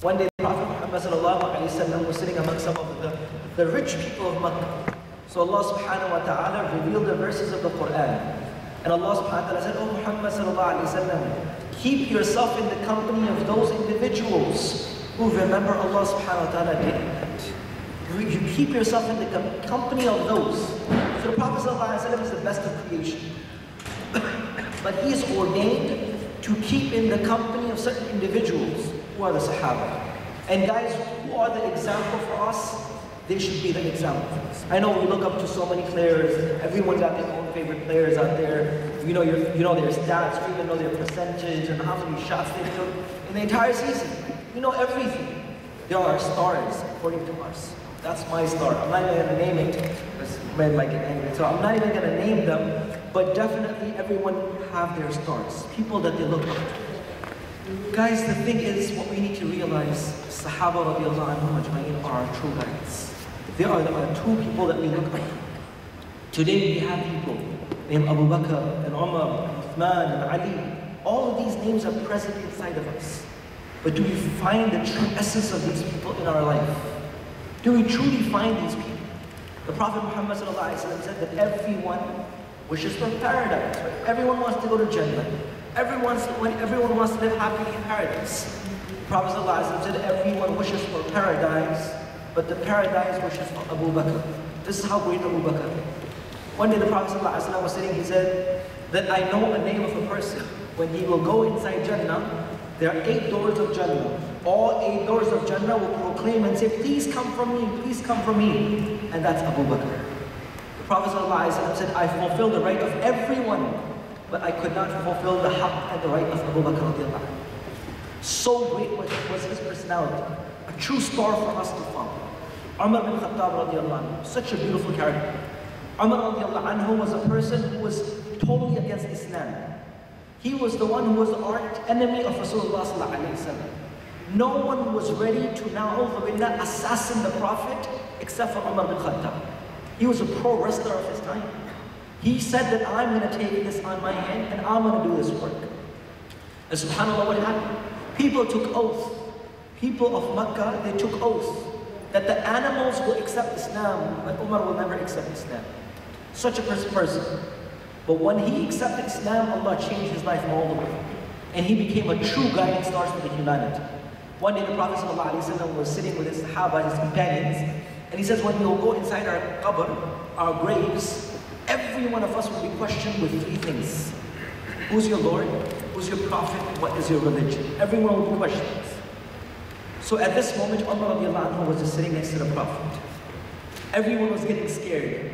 One day, the Prophet Muhammad ﷺ was sitting among some of the rich people of Makkah. So Allah subhanahu wa ta'ala revealed the verses of the Quran. And Allah subhanahu wa ta'ala said, "Oh Muhammad ﷺ, keep yourself in the company of those individuals who remember Allah subhanahu wa ta'ala day and night." You keep yourself in the company of those. So the Prophet ﷺ is the best of creation. But he is ordained to keep in the company of certain individuals who are the Sahaba. And guys, who are the example for us? They should be the example for us. I know we look up to so many players. Everyone's got their own favorite players out there. You know their stats, you even know their percentage and how many shots they took in the entire season. You know everything. There are stars according to us. That's my star. I'm not even going to name it because men might get angry. So I'm not even going to name them, but definitely everyone have their stars. People that they look up to. Guys, the thing is, what we need to realize, Sahaba radiallahu anhum ajma'in are our true guides. They are the true people that we look up to. Today we have people named Abu Bakr and Umar and Uthman and Ali. All of these names are present inside of us. But do we find the true essence of these people in our life? Do we truly find these people? The Prophet Muhammad ﷺ said that everyone wishes for paradise. Right? Everyone wants to go to Jannah. Everyone wants to live happily in paradise. The Prophet ﷺ said everyone wishes for paradise, but the paradise wishes for Abu Bakr. This is how great Abu Bakr is. One day the Prophet ﷺ was sitting, he said that I know a name of a person. When he will go inside Jannah, there are 8 doors of Jannah. All 8 doors of Jannah will proclaim and say, please come from me, please come from me. And that's Abu Bakr. The Prophet ﷺ said, I fulfill the right of everyone, but I could not fulfill the haqq and the right of Abu Bakr. So great was his personality. A true star for us to follow. Umar bin Khattab radiallahu anhu, such a beautiful character. Umar radiallahu anhu was a person who was totally against Islam. He was the one who was the arch enemy of Rasulullah sallallahu alayhi wa sallam. No one was ready to na'udhu assassin the Prophet except for Umar bin Khattab. He was a pro wrestler of his time. He said that I'm going to take this on my hand and I'm going to do this work. And subhanAllah, what happened? People took oath. People of Makkah, they took oath that the animals will accept Islam, but Umar will never accept Islam. Such a person. But when he accepted Islam, Allah changed his life all the way. And he became a true guiding star for the humanity. One day the Prophet ﷺ was sitting with his Sahaba, his companions, and he says, when we will go inside our qabr, our graves, every one of us will be questioned with 3 things. Who's your Lord? Who's your Prophet? What is your religion? Everyone will be questioned. So at this moment, Umar radiallahu anhu was just sitting next to the Prophet. Everyone was getting scared.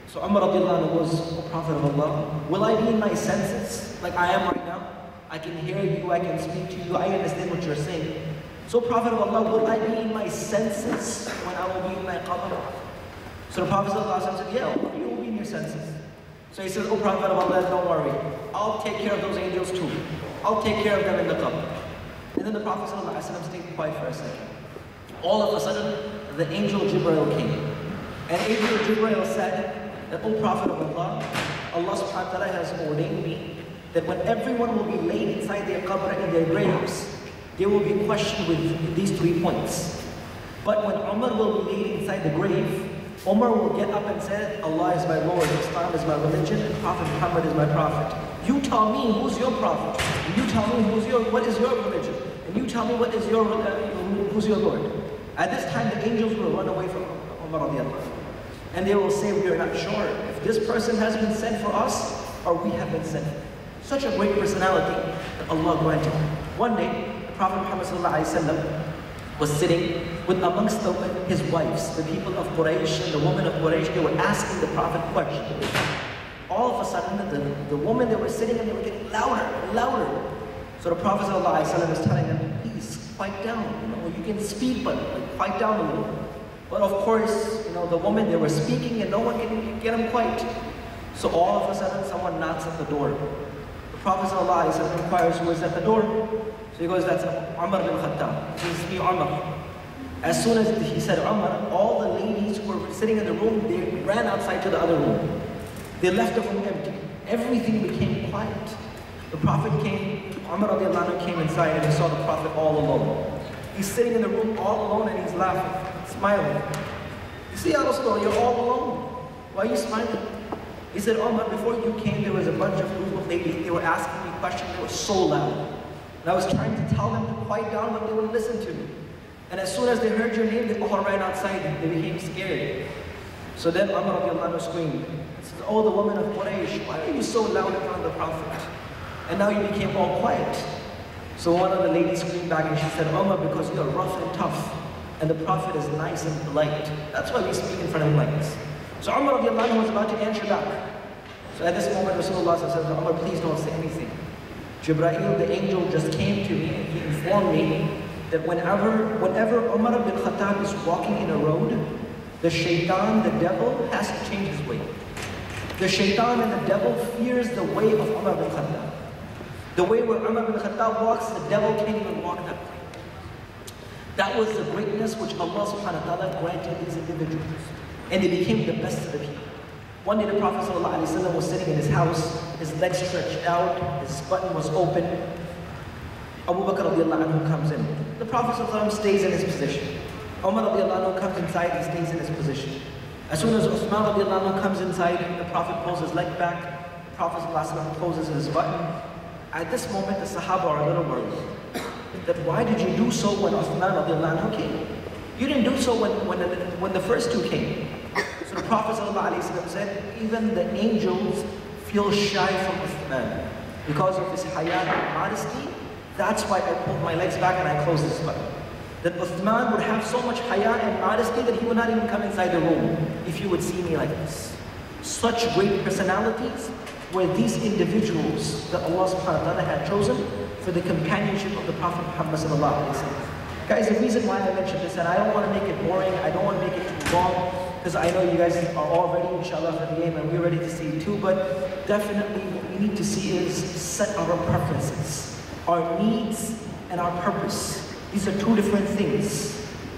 So Umar radiallahu anhu was, O Prophet of Allah, will I be in my senses like I am right now? I can hear you, I can speak to you, I understand what you're saying. So Prophet of Allah, will I be in my senses when I will be in my qabr? So the Prophet said, yeah, you will be in your senses. So he says, oh Prophet of Allah, don't worry. I'll take care of those angels too. I'll take care of them in the qabr. And then the Prophet stayed quiet for a second. All of a sudden, the angel Jibreel came. And angel Jibreel said that, oh Prophet of Allah, Allah subhanahu wa ta'ala has ordained me that when everyone will be laid inside their qabr in their graves, they will be questioned with these 3 points. But when Umar will be laid inside the grave, Umar will get up and say, Allah is my Lord, Islam is my religion, and Prophet Muhammad is my prophet. You tell me who's your prophet. And you tell me what is your religion. And you tell me who's your Lord. At this time, the angels will run away from Umar radiallahu anhu. And they will say, we are not sure if this person has been sent for us or we have been sent. Such a great personality that Allah granted. One day, Prophet Muhammad was sitting with amongst his wives, the people of Quraysh and the women of Quraysh. They were asking the Prophet questions. All of a sudden, the women, they were sitting and they were getting louder and louder. So the Prophet was telling them, please, quiet down. You can speak, but quiet down a little. But of course, the women, they were speaking and no one can get them quiet. So all of a sudden, someone knocks at the door. The Prophet inquires who is at the door. So he goes, that's Umar bin Khattab. He says, me, Umar. As soon as he said Umar, all the ladies who were sitting in the room, they ran outside to the other room. They left the room empty. Everything became quiet. The Prophet came, Umar radiallahu anhu came inside and he saw the Prophet all alone. He's sitting in the room all alone and he's laughing, smiling. You see, Ya Rasulullah, you're all alone. Why are you smiling? He said, Umar, before you came, there was a bunch of group of ladies. They were asking me questions. They were so loud. And I was trying to tell them to quiet down, but they wouldn't listen to me. And as soon as they heard your name, they all ran outside and they became scared. So then Umar radiallahu anhu screamed. He says, oh, the woman of Quraysh, why are you so loud around the Prophet? And now you became all quiet. So one of the ladies screamed back and she said, Umar, because you are rough and tough. And the Prophet is nice and polite. That's why we speak in front of him like this. So Umar radiallahu anhu was about to answer back. So at this moment, Rasulullah says, Umar, please don't say anything. Jibreel, the angel, just came to me and he informed me that whenever Umar ibn Khattab is walking in a road, the shaitan, the devil, has to change his way. The shaitan and the devil fears the way of Umar ibn Khattab. The way where Umar ibn Khattab walks, the devil can't even walk that way. That was the greatness which Allah subhanahu wa ta'ala granted these individuals. And they became the best of the people. One day the Prophet ﷺ was sitting in his house, his legs stretched out, his button was open. Abu Bakr radiallahu anhu comes in. The Prophet ﷺ stays in his position. Umar radiallahu anhu comes inside, he stays in his position. As soon as Uthman radiallahu anhu comes inside, the Prophet pulls his leg back, the Prophet ﷺ closes his button. At this moment, the Sahaba are a little worried. That why did you do so when Uthman radiallahu anhu came? You didn't do so when the first two came. So the Prophet ﷺ said, even the angels feel shy from Uthman. Because of his haya and modesty, that's why I pulled my legs back and I closed this button. That Uthman would have so much haya and modesty that he would not even come inside the room if you would see me like this. Such great personalities were these individuals that Allah subhanahu wa ta'ala had chosen for the companionship of the Prophet Muhammad sallallahu alaihi wasallam. Guys, the reason why I mentioned this, and I don't want to make it boring, I don't want to make it too long, because I know you guys are all ready, inshallah, for the game, and we're ready to see it too, but definitely what we need to see is set our preferences, our needs, and our purpose. These are two different things.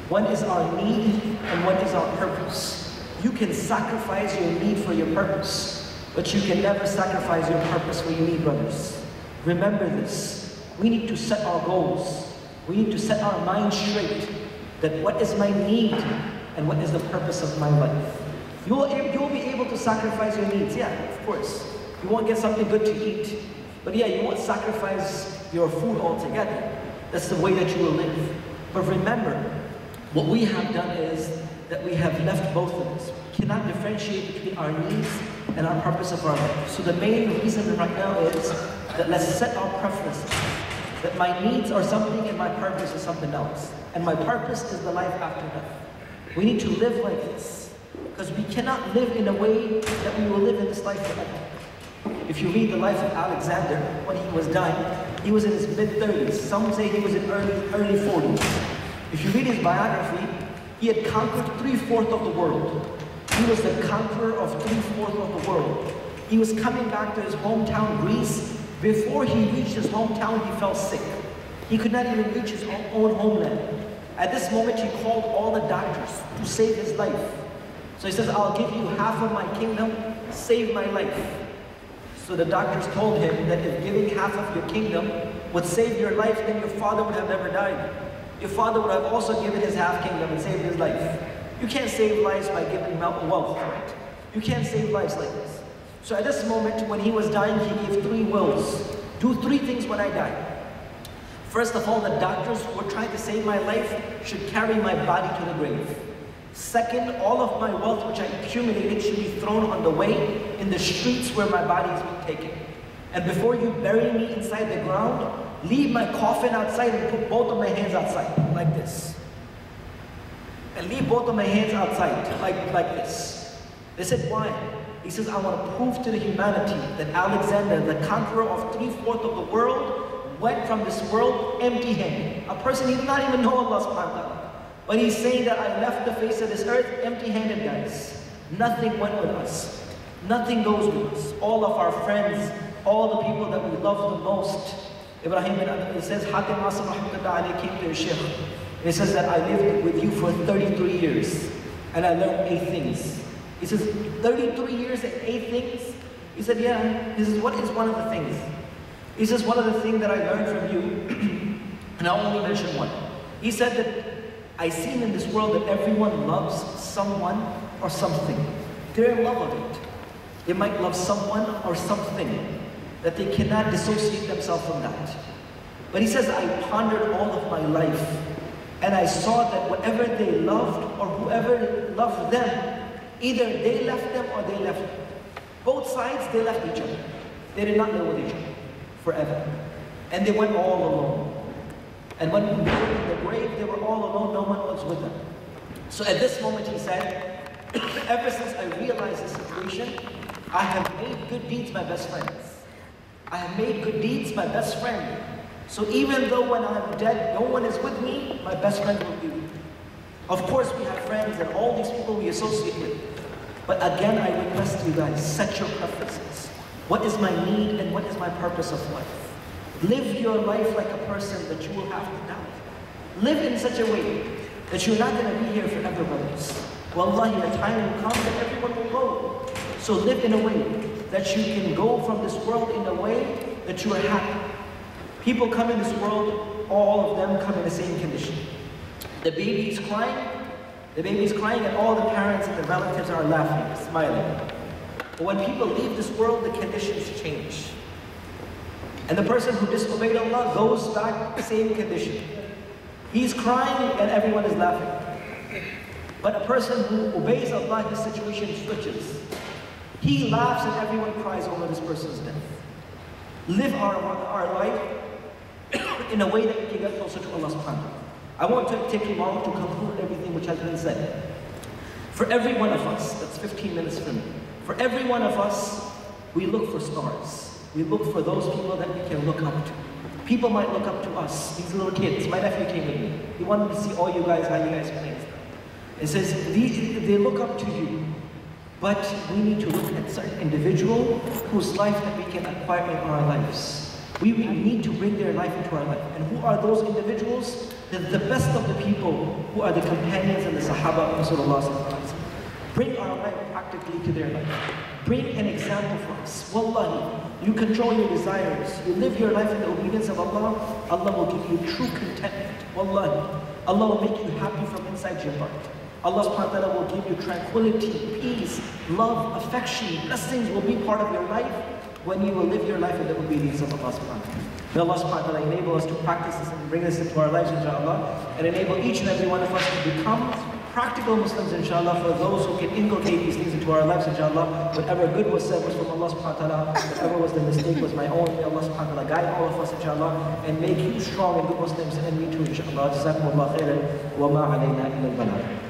One is our need, and one is our purpose. You can sacrifice your need for your purpose, but you can never sacrifice your purpose for your need, brothers. Remember this. We need to set our goals. We need to set our mind straight that what is my need and what is the purpose of my life. You'll be able to sacrifice your needs, yeah, of course. You won't get something good to eat, but yeah, you won't sacrifice your food altogether. That's the way that you will live. But remember, what we have done is that we have left both of us. We cannot differentiate between our needs and our purpose of our life. So the main reason right now is that let's set our preferences. That my needs are something and my purpose is something else. And my purpose is the life after death. We need to live like this. Because we cannot live in a way that we will live in this life forever. If you read the life of Alexander, when he was dying, he was in his mid-30s. Some say he was in early 40s. If you read his biography, he had conquered 3/4 of the world. He was the conqueror of 3/4 of the world. He was coming back to his hometown, Greece. Before he reached his hometown, he fell sick. He could not even reach his own homeland. At this moment, he called all the doctors to save his life. So he says, I'll give you half of my kingdom, save my life. So the doctors told him that if giving half of your kingdom would save your life, then your father would have never died. Your father would have also given his half kingdom and saved his life. You can't save lives by giving wealth, right? You can't save lives like this. So at this moment, when he was dying, he gave 3 wills. Do 3 things when I die. First of all, the doctors who were trying to save my life should carry my body to the grave. Second, all of my wealth which I accumulated should be thrown on the way in the streets where my body is being taken. And before you bury me inside the ground, leave my coffin outside and put both of my hands outside, like this. And leave both of my hands outside, like this. They said, why? He says, I want to prove to the humanity that Alexander, the conqueror of 3/4 of the world, went from this world empty-handed. A person he did not even know Allah subhanahu wa ta'ala. But he's saying that I left the face of this earth empty-handed, guys. Nothing went with us. Nothing goes with us. All of our friends, all the people that we love the most. Ibrahim bin Adam, it says, Hatim Asam rahmatullah alayhi came to his sheikh. It says that I lived with you for 33 years and I learned 8 things. He says, 33 years and 8 things? He said, yeah. He says, what is one of the things? He says, one of the things that I learned from you, and I'll only mention one. He said that I seen in this world that everyone loves someone or something. They're in love with it. They might love someone or something, that they cannot dissociate themselves from that. But he says, I pondered all of my life, and I saw that whatever they loved or whoever loved them, either they left them or they left them. Both sides, they left each other. They did not live with each other forever. And they went all alone. And when they were in the grave, they were all alone, no one was with them. So at this moment he said, ever since I realized the situation, I have made good deeds my best friends. I have made good deeds my best friend. So even though when I'm dead, no one is with me, my best friend will be with me. Of course we have friends and all these people we associate with. But again, I request you guys, set your preferences. What is my need and what is my purpose of life? Live your life like a person that you will have to die. Live in such a way that you're not going to be here forever, brothers. Wallahi, a time will come that everyone will go. So live in a way that you can go from this world in a way that you are happy. People come in this world, all of them come in the same condition. The baby is crying, and all the parents and the relatives are laughing, smiling. But when people leave this world, the conditions change. And the person who disobeyed Allah goes back to the same condition. He's crying and everyone is laughing. But a person who obeys Allah, his situation switches. He laughs and everyone cries over this person's death. Live our life in a way that we can get closer to Allah subhanahu wa ta'ala. I won't take you long to conclude everything which has been said. For every one of us, that's 15 minutes from me. For every one of us, we look for stars. We look for those people that we can look up to. People might look up to us, these little kids. My nephew came with me. He wanted to see all you guys, how you guys play and stuff. It says, they look up to you. But we need to look at certain individual whose life that we can acquire in our lives. We need to bring their life into our life. And who are those individuals? They're the best of the people who are the companions and the Sahaba of Rasulullah. Bring our life practically to their life. Bring an example for us. Wallahi, you control your desires. You live your life in the obedience of Allah. Allah will give you true contentment. Wallahi, Allah will make you happy from inside your heart. Allah subhanahu wa ta'ala will give you tranquility, peace, love, affection, blessings will be part of your life when you will live your life in the obedience of Allah subhanahu wa ta'ala. May Allah subhanahu wa ta'ala enable us to practice this and bring this into our lives, inshallah, and enable each and every one of us to become practical Muslims, inshallah, for those who can inculcate these things into our lives, inshallah. Whatever good was said was from Allah subhanahu wa ta'ala, whatever was the mistake was my own. May Allah subhanahu wa ta'ala guide all of us, inshallah, and make you strong and good Muslims, and me too, inshallah. Jazakumullah khairan, wa ma alayna illa al-balagh.